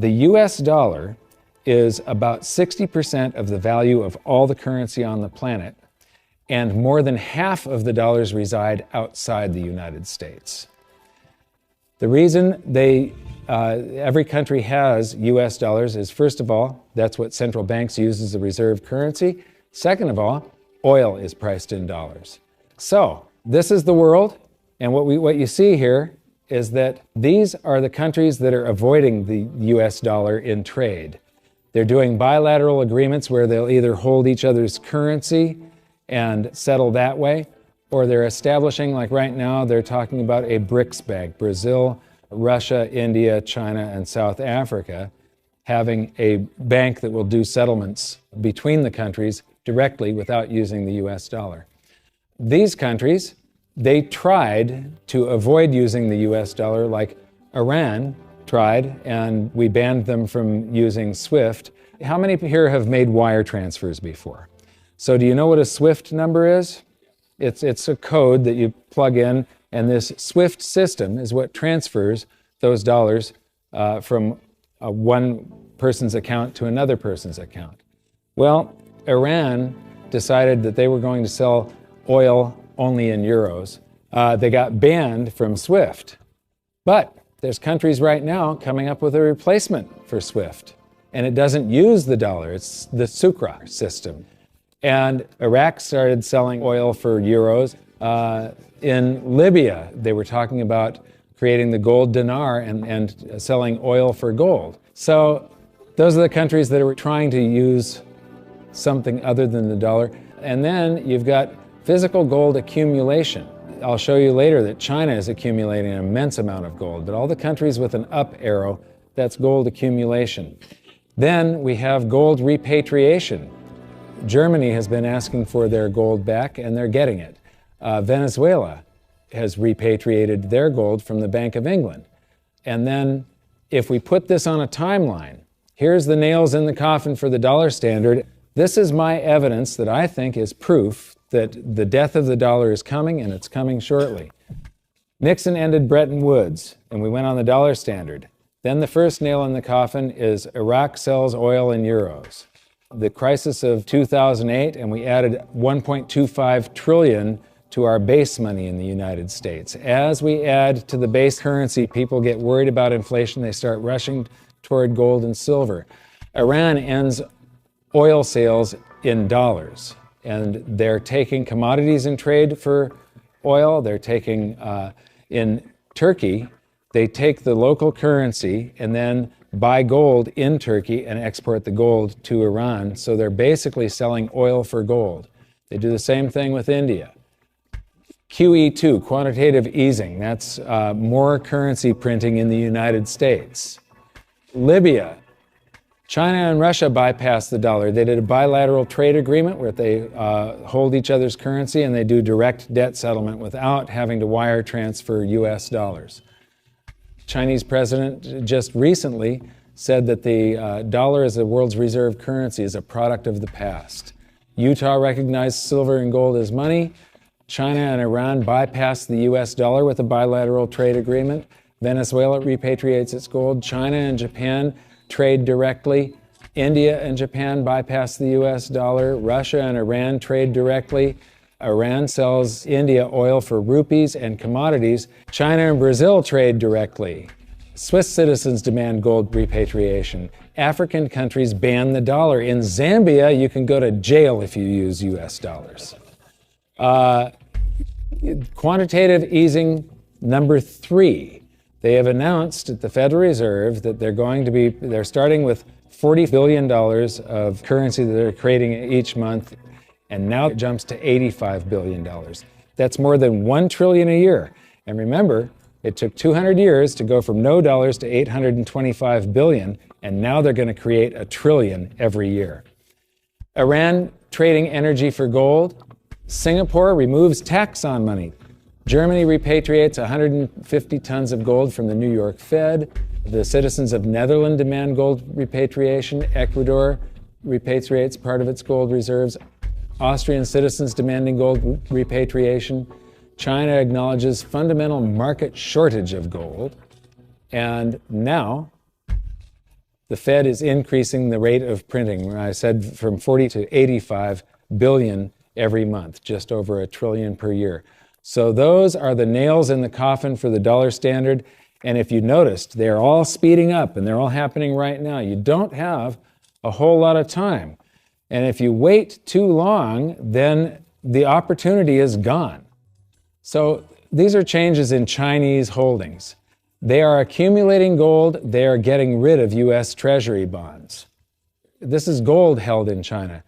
The US dollar is about 60% of the value of all the currency on the planet, and more than half of the dollars reside outside the United States. The reason every country has US dollars is, first of all, that's what central banks use as a reserve currency. Second of all, oil is priced in dollars. So this is the world, and what you see here is that these are the countries that are avoiding the US dollar in trade. They're doing bilateral agreements where they'll either hold each other's currency and settle that way, or they're establishing, like right now, they're talking about a BRICS bank, Brazil, Russia, India, China, and South Africa, having a bank that will do settlements between the countries directly without using the US dollar. These countries, they tried to avoid using the US dollar, like Iran tried, and we banned them from using SWIFT. How many here have made wire transfers before? So do you know what a SWIFT number is? It's a code that you plug in, and this SWIFT system is what transfers those dollars from one person's account to another person's account. Well, Iran decided that they were going to sell oil only in euros. They got banned from SWIFT. But there's countries right now coming up with a replacement for SWIFT, and it doesn't use the dollar. It's the SUCRA system. And Iraq started selling oil for euros. In Libya, they were talking about creating the gold dinar and selling oil for gold. So those are the countries that are trying to use something other than the dollar. And then you've got physical gold accumulation. I'll show you later that China is accumulating an immense amount of gold, but all the countries with an up arrow, that's gold accumulation. Then we have gold repatriation. Germany has been asking for their gold back, and they're getting it. Venezuela has repatriated their gold from the Bank of England. And then if we put this on a timeline, here's the nails in the coffin for the dollar standard. This is my evidence that I think is proof that the death of the dollar is coming, and it's coming shortly. Nixon ended Bretton Woods, and we went on the dollar standard. Then the first nail in the coffin is Iraq sells oil in euros. The crisis of 2008, and we added 1.25 trillion to our base money in the United States. As we add to the base currency, people get worried about inflation. They start rushing toward gold and silver. Iran ends oil sales in dollars, and they're taking commodities in trade for oil. They're taking, in Turkey, they take the local currency and then buy gold in Turkey and export the gold to Iran. So they're basically selling oil for gold. They do the same thing with India. QE2, quantitative easing, that's more currency printing in the United States. Libya, China and Russia bypassed the dollar. They did a bilateral trade agreement where they hold each other's currency, and they do direct debt settlement without having to wire transfer US dollars. Chinese president just recently said that the dollar as the world's reserve currency is a product of the past. Utah recognized silver and gold as money. China and Iran bypassed the US dollar with a bilateral trade agreement. Venezuela repatriates its gold. China and Japan trade directly. India and Japan bypass the US dollar. Russia and Iran trade directly. Iran sells India oil for rupees and commodities. China and Brazil trade directly. Swiss citizens demand gold repatriation. African countries ban the dollar. In Zambia, you can go to jail if you use US dollars. Quantitative easing number 3. They have announced at the Federal Reserve that they're starting with $40 billion of currency that they're creating each month, and now it jumps to $85 billion. That's more than $1 trillion a year. And remember, it took 200 years to go from no dollars to 825 billion, and now they're going to create $1 trillion every year. Iran trading energy for gold. Singapore removes tax on money. Germany repatriates 150 tons of gold from the New York Fed. The citizens of Netherlands demand gold repatriation. Ecuador repatriates part of its gold reserves. Austrian citizens demanding gold repatriation. China acknowledges fundamental market shortage of gold. And now, the Fed is increasing the rate of printing. I said from 40 to 85 billion every month, just over $1 trillion per year. So those are the nails in the coffin for the dollar standard. And if you noticed, they're all speeding up and they're all happening right now. You don't have a whole lot of time. And if you wait too long, then the opportunity is gone. So these are changes in Chinese holdings. They are accumulating gold. They are getting rid of U.S. Treasury bonds. This is gold held in China.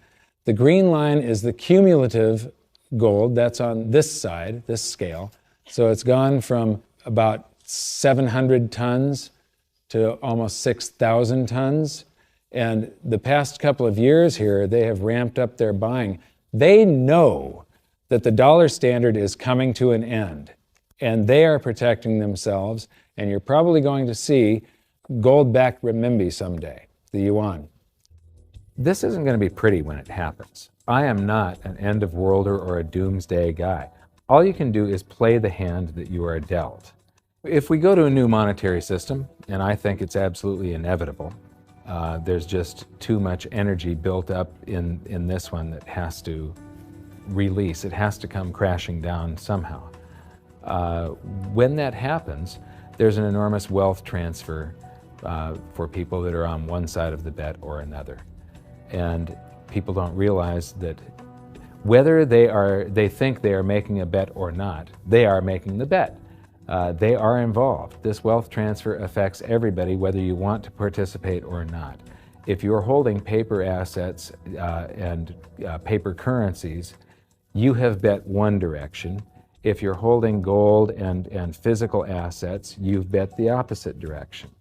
The green line is the cumulative gold. That's on this side, this scale. So it's gone from about 700 tons to almost 6,000 tons. And the past couple of years here, they have ramped up their buying. They know that the dollar standard is coming to an end, and they are protecting themselves. And you're probably going to see gold-backed renminbi someday, the yuan. This isn't going to be pretty when it happens. I am not an end-of-worlder or a doomsday guy. All you can do is play the hand that you are dealt. If we go to a new monetary system, and I think it's absolutely inevitable, there's just too much energy built up in this one that has to release. It has to come crashing down somehow. When that happens, there's an enormous wealth transfer for people that are on one side of the bet or another. And people don't realize that whether they think they are making a bet or not, they are making the bet. They are involved. This wealth transfer affects everybody, whether you want to participate or not. If you're holding paper assets and paper currencies, you have bet one direction. If you're holding gold and physical assets, you've bet the opposite direction.